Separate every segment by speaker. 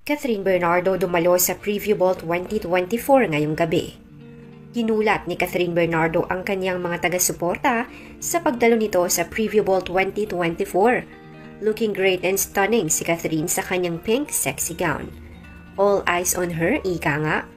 Speaker 1: Catherine Bernardo dumalo sa Preview Ball 2024 ngayong gabi. Ginulat ni Catherine Bernardo ang kanyang mga taga-suporta sa pagdalo nito sa Preview Ball 2024. Looking great and stunning si Catherine sa kanyang pink sexy gown. All eyes on her, ika nga.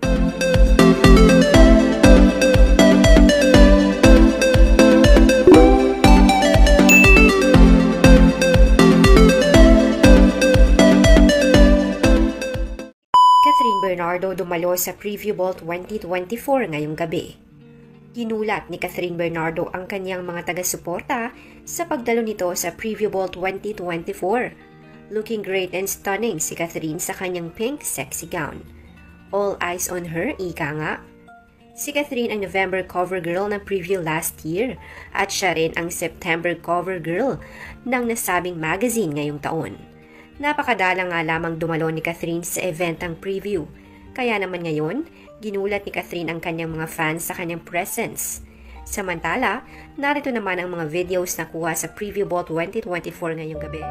Speaker 1: Catherine Bernardo dumalo sa Preview Ball 2024 ngayong gabi. Ginulat ni Catherine Bernardo ang kanyang mga taga-suporta sa pagdalo nito sa Preview Ball 2024. Looking great and stunning si Catherine sa kanyang pink sexy gown. All eyes on her, ika nga. Si Catherine ang November cover girl ng preview last year at siya rin ang September cover girl ng nasabing magazine ngayong taon. Napakadalang nga lamang dumalo ni Catherine sa event ang preview. Kaya naman ngayon, ginulat ni Catherine ang kanyang mga fans sa kanyang presence. Samantala, narito naman ang mga videos na kuha sa Preview Ball 2024 ngayong gabi.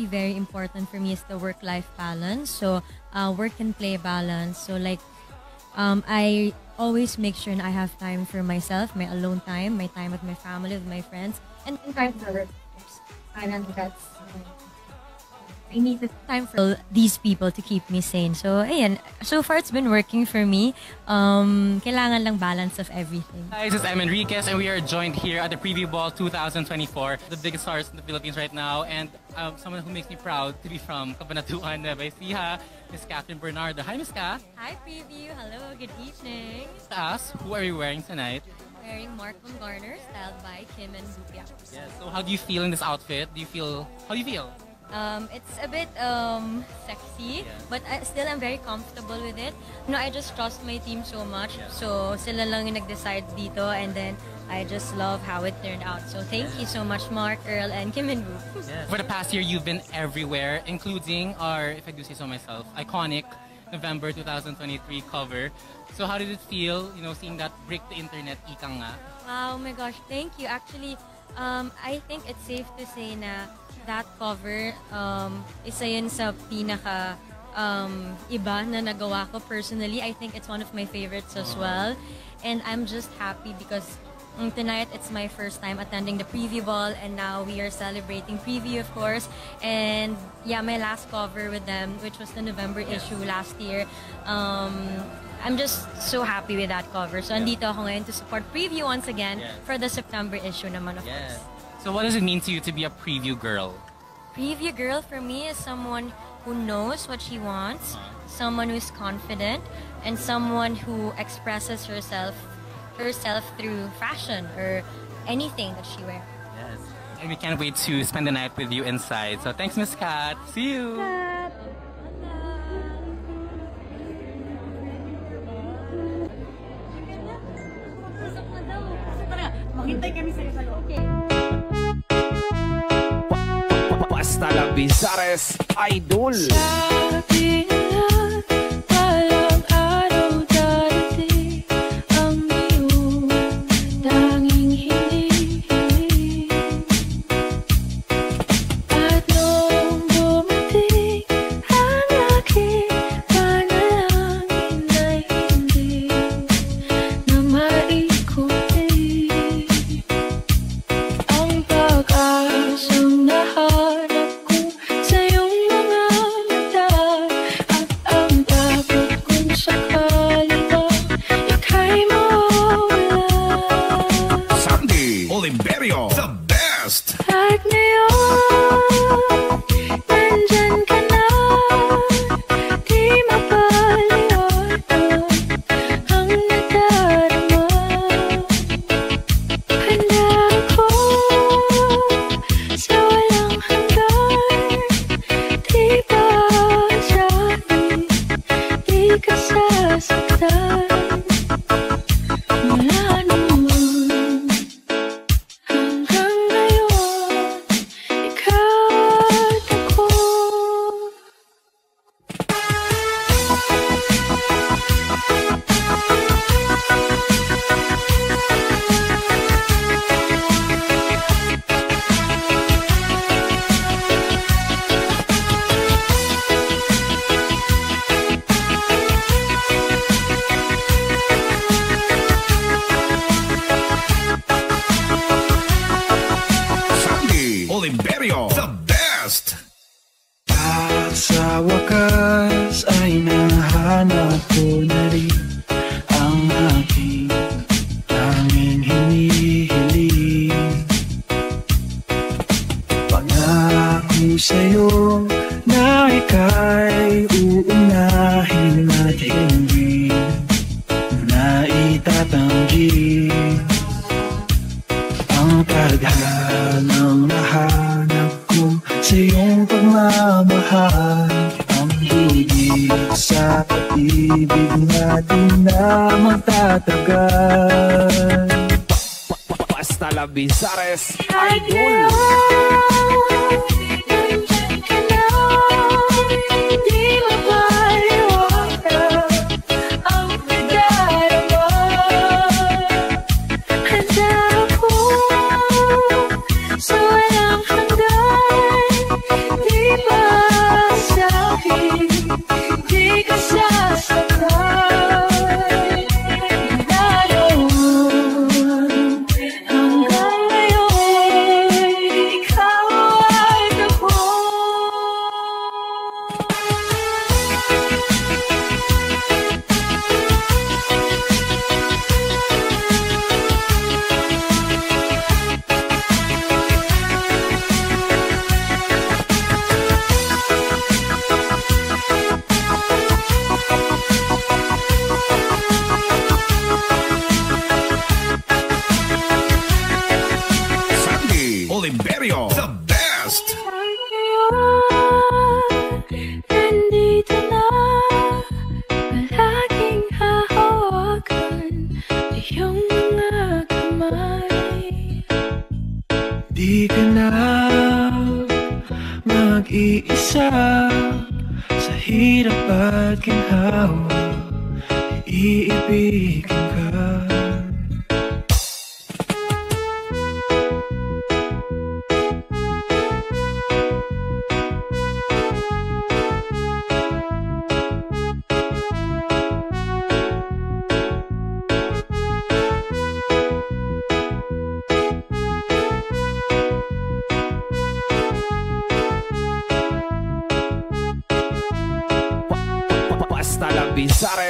Speaker 2: Very important for me is the work-life balance. So work and play balance. So like I always make sure I have time for myself, my alone time, my time with my family, with my friends, and time for work. And that's I need the time for these people to keep me sane. So ayan, so far it's been working for me. Kailangan lang balance of everything.
Speaker 3: Hi, this is Em Enriquez and we are joined here at the Preview Ball 2024, the biggest stars in the Philippines right now, and someone who makes me proud to be from Cabanatuan, Nueva Ecija, Miss Catherine Bernardo. Hi, Miss Ka.
Speaker 2: Hi, Preview. Hello, good evening.
Speaker 3: Us, who are you wearing tonight?
Speaker 2: Wearing Mark von Garner, styled by Kim and Bupia.
Speaker 3: Yes. So how do you feel in this outfit? How do you feel?
Speaker 2: It's a bit sexy, but still I'm very comfortable with it. I just trust my team so much. So sila lang yung nag-decide dito, and then I just love how it turned out. So thank you so much, Mark, Earl, and Kim and Boo.
Speaker 3: For the past year, you've been everywhere, including our, if I do say so myself, iconic November 2023 cover. So how did it feel, seeing that break the internet, ika nga?
Speaker 2: Wow, oh my gosh, thank you. Actually, I think it's safe to say na that cover, isa yun sa pinaka iba na nagawa ko personally. I think it's one of my favorites as well. And I'm just happy because tonight it's my first time attending the preview ball, and now we are celebrating preview, of course. And yeah, my last cover with them, which was the November issue last year. I'm just so happy with that cover. So andito ako ngayon to support preview once again for the September issue naman, of course.
Speaker 3: So what does it mean to you to be a preview girl?
Speaker 2: Preview girl for me is someone who knows what she wants, someone who is confident, and someone who expresses herself through fashion or anything that she wears.
Speaker 3: Yes. And we can't wait to spend the night with you inside. So thanks, Miss Kat. See you.
Speaker 2: Kat.
Speaker 4: Maghintay kami sa loob. Okay.
Speaker 5: Basta lang Bizares Idol.
Speaker 6: Sabi nila, walang araw darating ang iyong tanging hinihiling. At nung dumating ang aking panalangin ay hindi na maikutin ang pag-asang nahanap ko sa iyong mga mata. At ang takot kung sakali ba ika'y mawala.
Speaker 5: Sandy Oliverio, the best.
Speaker 6: At ngayon, nandyan ka na, di mapaliwanag ang nadarama. Handa ako sa walang hanggan, di ba sabi, di ka sasaktan. Mula noon hanggang ngayon, ikaw at ako.
Speaker 5: Sandy Oliverio, the best. At sa wakas ay nahanap ko na rin ang aking tanging hinihiling. Pangako sa'yo na ika'y uunahin at hindi na itatanggi ang tadhanang nahanap ko sa iyong pagmamahal. Ang higit sa pag-ibig natin na magtatagal. Basta lang Bizares
Speaker 6: At ngayon, nandyan ka na, di mapaliwanag ang nadarama. Handa ako sa walang hanggan, di ba sabi, di ka sasaktan. Mula noon hanggang ngayon, ikaw at
Speaker 5: Di ka na mag-iisa sa hirap at ginhawa, iibigin ka. Basta la Bizares.